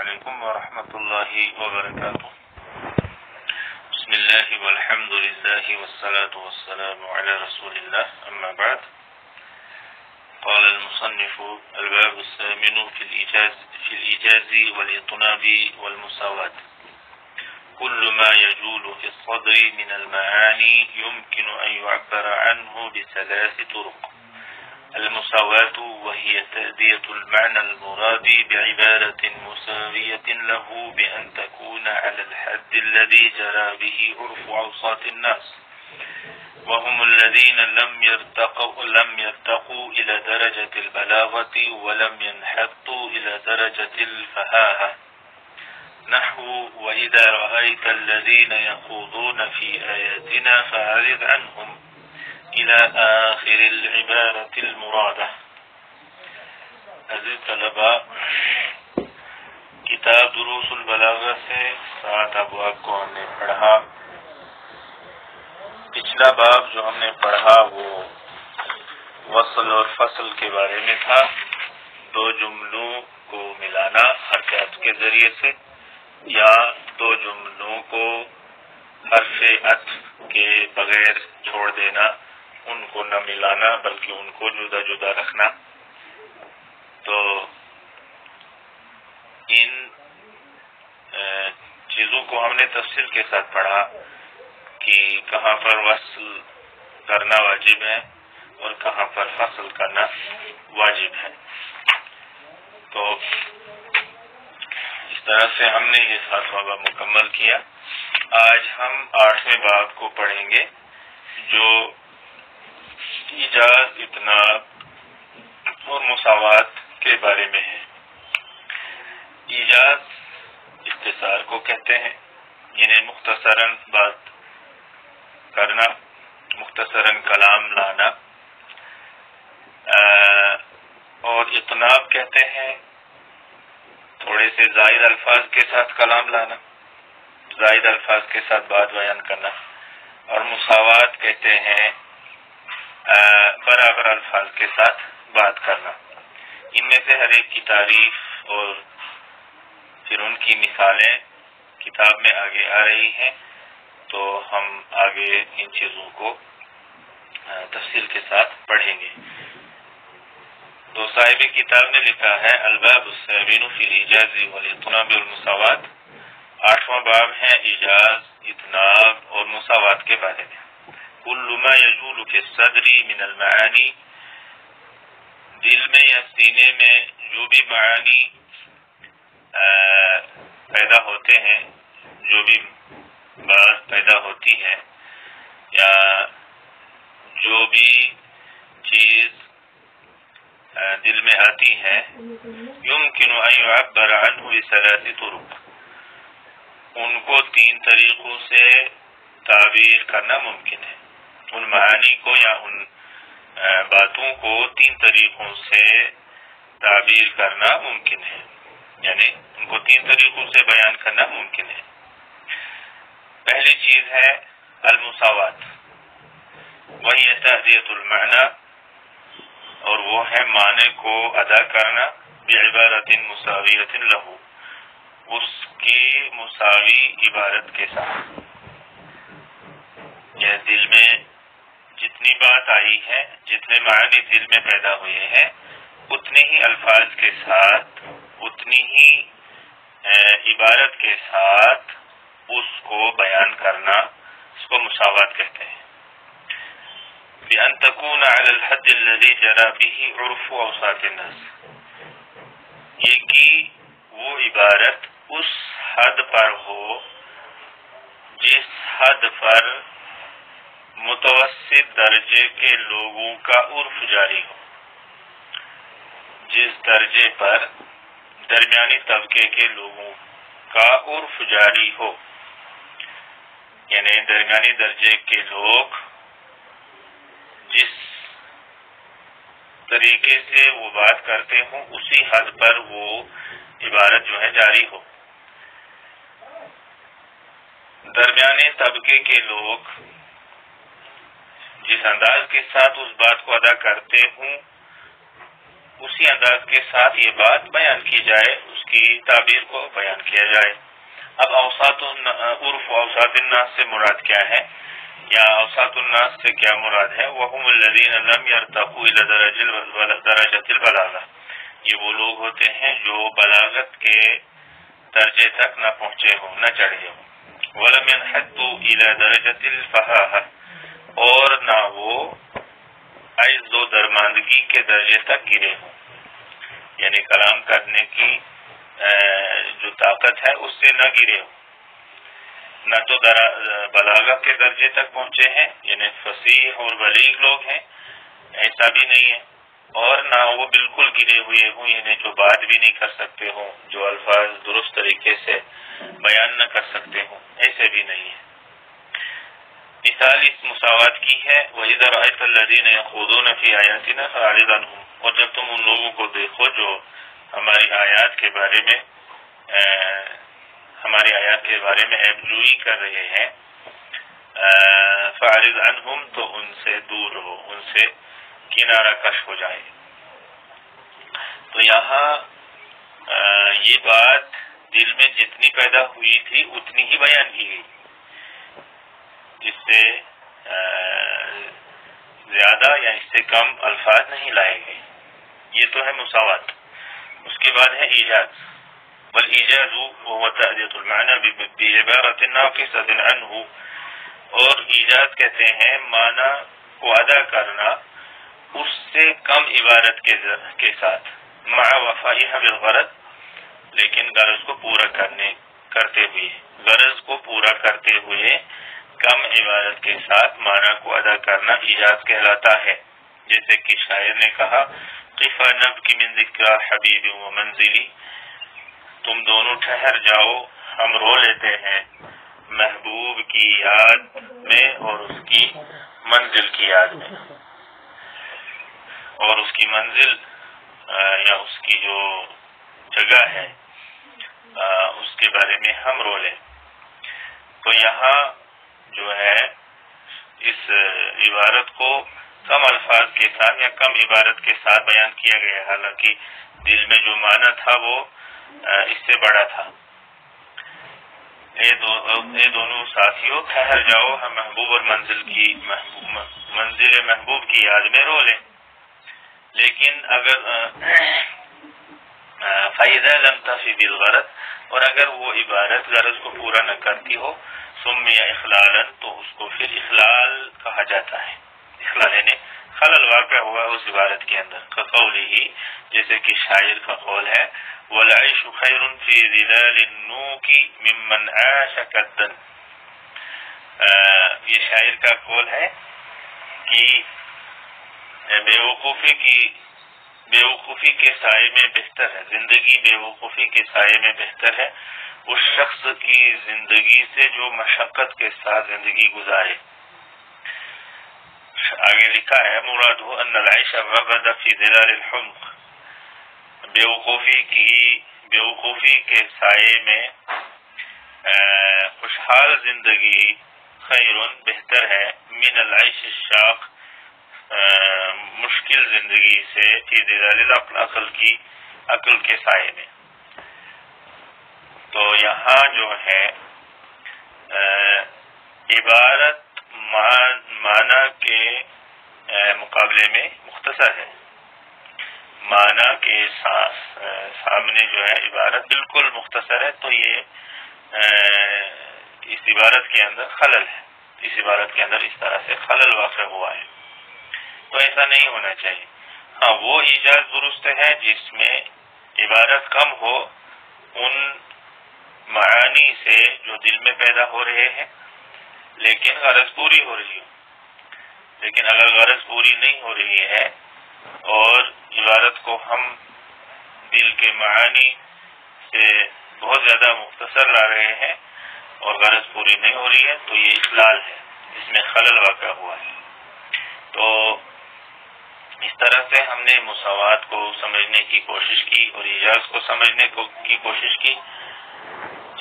علیکم ورحمۃ اللہ وبرکاتہ. بسم اللہ والحمد للہ والصلاة والسلام علی رسول اللہ. اما بعد. قال المصنف الباب الثامن في الإيجاز والإطناب والمساواة. كل ما يجول في الصدر من المعاني يمكن أن يعبر عنه بثلاث طرق. المساواة وهي تأدية المعنى المراد بعبارة مساوية له بأن تكون على الحد الذي جرى به عرف أوساط الناس، وهم الذين لم يرتقوا إلى درجة البلاغة ولم ينحطوا إلى درجة الفهاهة. نحو وإذا رأيت الذين يخوضون في آياتنا فأعرض عنهم إلى آخر العبارة المرادة. عزیز طلباء، کتاب دروس البلاغہ سے 7 ابواب کو ہم نے پڑھا. پچھلا باب جو ہم نے پڑھا وہ وصل اور فصل کے بارے میں تھا. 2 جملوں کو ملانا حرکات کے ذریعے سے، یا 2 جملوں کو حرف عطف کے بغیر چھوڑ دینا، ان کو نہ ملانا بلکہ ان کو جدا جدا رکھنا. تو ان چیزوں کو ہم نے تفصیل کے ساتھ پڑھا کہ کہاں پر وصل کرنا واجب ہے اور کہاں پر فصل کرنا واجب ہے. تو اس طرح سے ہم نے یہ 7واں باب مکمل کیا. آج ہم 8ویں باب کو پڑھیں گے جو ایجاز، اطناب اور مساوات کے بارے میں ہے. ایجاز اختصار کو کہتے ہیں، یعنی مختصراً بات کرنا، مختصراً کلام لانا. اور اطناب کہتے ہیں تھوڑے سے زائد الفاظ کے ساتھ کلام لانا، زائد الفاظ کے ساتھ بات بیان کرنا. اور مساوات کہتے ہیں برابر الفاظ کے ساتھ بات کرنا. ان میں سے ہر ایک کی تعریف اور پھر ان کی مثالیں کتاب میں آگے آ رہی ہیں، تو ہم آگے ان چیزوں کو تفصیل کے ساتھ پڑھیں گے. تو صاحب کتاب نے لکھا ہے الباب الثامن فی الایجاز والاطناب والمساوات. 8واں باب ہے ایجاز، اطناب اور مساوات کے بارے میں. کل ما یجول فی الصدر من المعانی، دل میں یا سینے میں جو بھی معانی پیدا ہوتے ہیں، جو بھی بات پیدا ہوتی ہے یا جو بھی چیز دل میں آتی ہے، یمکن ان یعبر عنہ بثلاث طرق، ان کو 3 طریقوں سے تعبیر کرنا ممکن ہے. ان معانی کو یا ان باتوں کو 3 طریقوں سے تعبیر کرنا ممکن ہے، یعنی ان کو 3 طریقوں سے بیان کرنا ممکن ہے. پہلی چیز ہے المساوات، وہی تأدیۃ المعنی، اور وہ ہے معنی کو ادا کرنا بعبارت مساویۃ لہ، اس کی مساوی عبارت کے ساتھ. یہ دل میں جتنی بات آئی ہے، جتنے معنی دل میں پیدا ہوئے ہیں، اتنے ہی الفاظ کے ساتھ، اتنی ہی عبارت کے ساتھ اس کو بیان کرنا، اس کو مساوات کہتے ہیں. بأن تكون على الحد الذي جرى به عرف اوساط الناس، یہ کہ وہ عبارت اس حد پر ہو جس حد پر متوسط درجے کے لوگوں کا عرف جاری ہو، جس درجے پر درمیانی طبقے کے لوگوں کا عرف جاری ہو، یعنی درمیانی درجے کے لوگ جس طریقے سے وہ بات کرتے ہوں اسی حد پر وہ عبارت جو ہے جاری ہو. درمیانے طبقے کے لوگ جس انداز کے ساتھ اس بات کو ادا کرتے ہوں اسی انداز کے ساتھ یہ بات بیان کی جائے، اس کی تعبیر کو بیان کیا جائے۔ اب اوساط عرف و اوساط الناس سے مراد کیا ہے، یا اوساط الناس سے کیا مراد ہے؟ وهم الذين لم يرتقوا الى درجۃ البلاغہ، یہ وہ لوگ ہوتے ہیں جو بلاغت کے درجے تک نہ پہنچے ہوں، نہ چڑھے ہوں۔ ولم ينحطوا الى درجۃ الفصاحہ، اور نہ وہ عجز و درماندگی کے درجے تک گرے ہوں، یعنی کلام کرنے کی جو طاقت ہے اس سے نہ گرے ہوں، نہ تو بلاغت کے درجے تک پہنچے ہیں، یعنی فصیح اور بلیغ لوگ ہیں، ایسا بھی نہیں ہے، اور نہ وہ بالکل گرے ہوئے ہوں، یعنی جو بات بھی نہیں کر سکتے ہوں، جو الفاظ درست طریقے سے بیان نہ کر سکتے ہوں، ایسے بھی نہیں ہے۔ مثال اس مساوات کی ہے، وَإِذَا رَأَيْتَ الَّذِينَ يَخُوضُونَ فِي آيَاتِنَا فَأَعْرِضْ عَنْهُمْ، اور جب تم ان لوگوں کو دیکھو جو ہماری آیات کے بارے میں عیب جوئی کر رہے ہیں، فَأَعْرِضْ عَنْهُمْ، تو ان سے دور رہو، ان سے کنارہ کش ہو جائے۔ تو یہاں یہ بات دل میں جتنی پیدا ہوئی تھی اتنی ہی بیان کی گئی، اس سے زیادہ یا اس سے کم الفاظ نہیں لائے گئے، یہ تو ہے مساوات۔ اس کے بعد ہے ایجاز، والایجاز وهو تأدیۃ المعنی بعبارۃ ناقصۃ عنہ، اور ایجاز کہتے ہیں معنی کو ادا کرنا اس سے کم عبارت کے ساتھ، مع وفائها بالغرض، لیکن غرض کو پورا کرتے ہوئے کم عبارت کے ساتھ معنی کو ادا کرنا ایجاز کہلاتا ہے۔ جیسے کہ شاعر نے کہا، قف نبکی من ذکر حبیب و منزلی، تم دونوں ٹھہر جاؤ، ہم رو لیتے ہیں محبوب کی یاد میں اور اس کی منزل کی یاد میں، اور اس کی منزل یا اس کی جو جگہ ہے اس کے بارے میں ہم رو لیں۔ تو یہاں جو ہے اس عبارت کو کم الفاظ کے ساتھ یا کم عبارت کے ساتھ بیان کیا گیا، حالانکہ دل میں جو معنی تھا وہ اس سے بڑا تھا۔ اے دونوں ساتھیوں ٹھہر جاؤ، ہم محبوب اور منزل محبوب کی یاد میں رو لیں۔ لیکن اگر فَإِذَا لَمْ تَفِ بِالْغَرض، اور اگر وہ عبارت غرض کو پورا نہ کرتی ہو، سُمِّيَ اخلالا، تو اس کو پھر اخلال کہا جاتا ہے۔ اخلال یعنی خلل واقع ہوا ہے اس عبارت کے اندر، كقوله، جیسے کہ شاعر کا قول ہے، وَالْعَيْشُ خَيْرٌ فِي ظِلَالِ النُّوكِ مِمَّنْ عَاشَ كَدًّا، یہ شاعر کا قول ہے کہ بیوقوفی کے سائے میں بہتر ہے، زندگی بیوقوفی کے سائے میں بہتر ہے اس شخص کی زندگی سے جو مشقت کے ساتھ زندگی گزارے۔ آگے لکھا ہے، مرادہ ان العیش الرغد فی ظلال الحمق، بیوقوفی کے سائے میں خوشحال زندگی خیر بہتر ہے، من العیش الشاق، مشکل زندگی سے، فی ظلال العقل، عقل کے سائے میں۔ تو یہاں جو ہے عبارت معنی کے مقابلے میں مختصر ہے، معنی کے سامنے جو ہے عبارت بالکل مختصر ہے، تو یہ اس عبارت کے اندر خلل ہے، اس عبارت کے اندر اس طرح سے خلل واقع ہوا ہے، تو ایسا نہیں ہونا چاہیے۔ ہاں، وہ ایجاز درست ہے جس میں عبارت کم ہو ان معانی سے جو دل میں پیدا ہو رہے ہیں، لیکن غرض پوری ہو رہی ہو۔ لیکن اگر غرض پوری نہیں ہو رہی ہے اور عبارت کو ہم دل کے معانی سے بہت زیادہ مختصر لا رہے ہیں اور غرض پوری نہیں ہو رہی ہے، تو یہ اخلال ہے، اس میں خلل واقع ہوا ہے۔ تو اس طرح سے ہم نے مساوات کو سمجھنے کی کوشش کی اور ایجاز کو سمجھنے کی کوشش کی،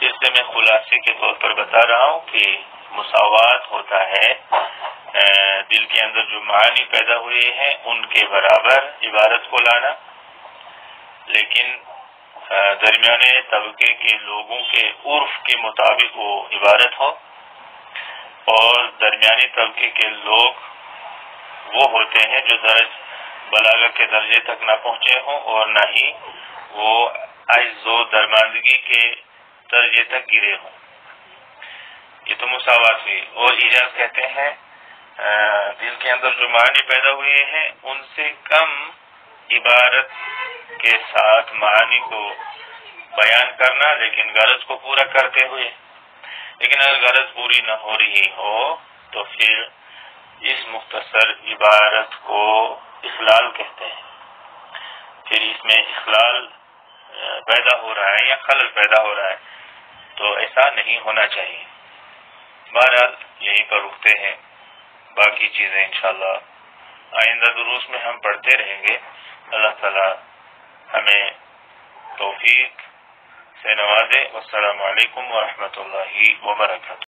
جس سے میں خلاصے کے طور پر بتا رہا ہوں کہ مساوات ہوتا ہے دل کے اندر جو معانی پیدا ہوئے ہیں ان کے برابر عبارت کو لانا، لیکن درمیانے طبقے کے لوگوں کے عرف کے مطابق وہ عبارت ہو، اور درمیانی طبقے کے لوگ وہ ہوتے ہیں جو بلاغت کے درجے تک نہ پہنچے ہوں اور نہ ہی وہ عجز و درماندگی کے درجے تک گرے ہوں. یہ تو مساوات ہوئی. اور ایجاز کہتے ہیں دل کے اندر جو معنی پیدا ہوئے ہیں ان سے کم عبارت کے ساتھ معنی کو بیان کرنا، لیکن غرض کو پورا کرتے ہوئے. لیکن اگر غرض پوری نہ ہو رہی ہو تو پھر اس مختصر عبارت کو اخلال کہتے ہیں. پھر اس میں اخلال پیدا ہو رہا ہے یا خلل پیدا ہو رہا ہے، تو ایسا نہیں ہونا چاہیے. بہرحال یہیں پر رکتے ہیں، باقی چیزیں انشاءاللہ آئندہ دروس میں ہم پڑھتے رہیں گے. اللہ تعالی ہمیں توفیق سے نوازے. والسلام علیکم ورحمۃ اللہ وبرکاتہ.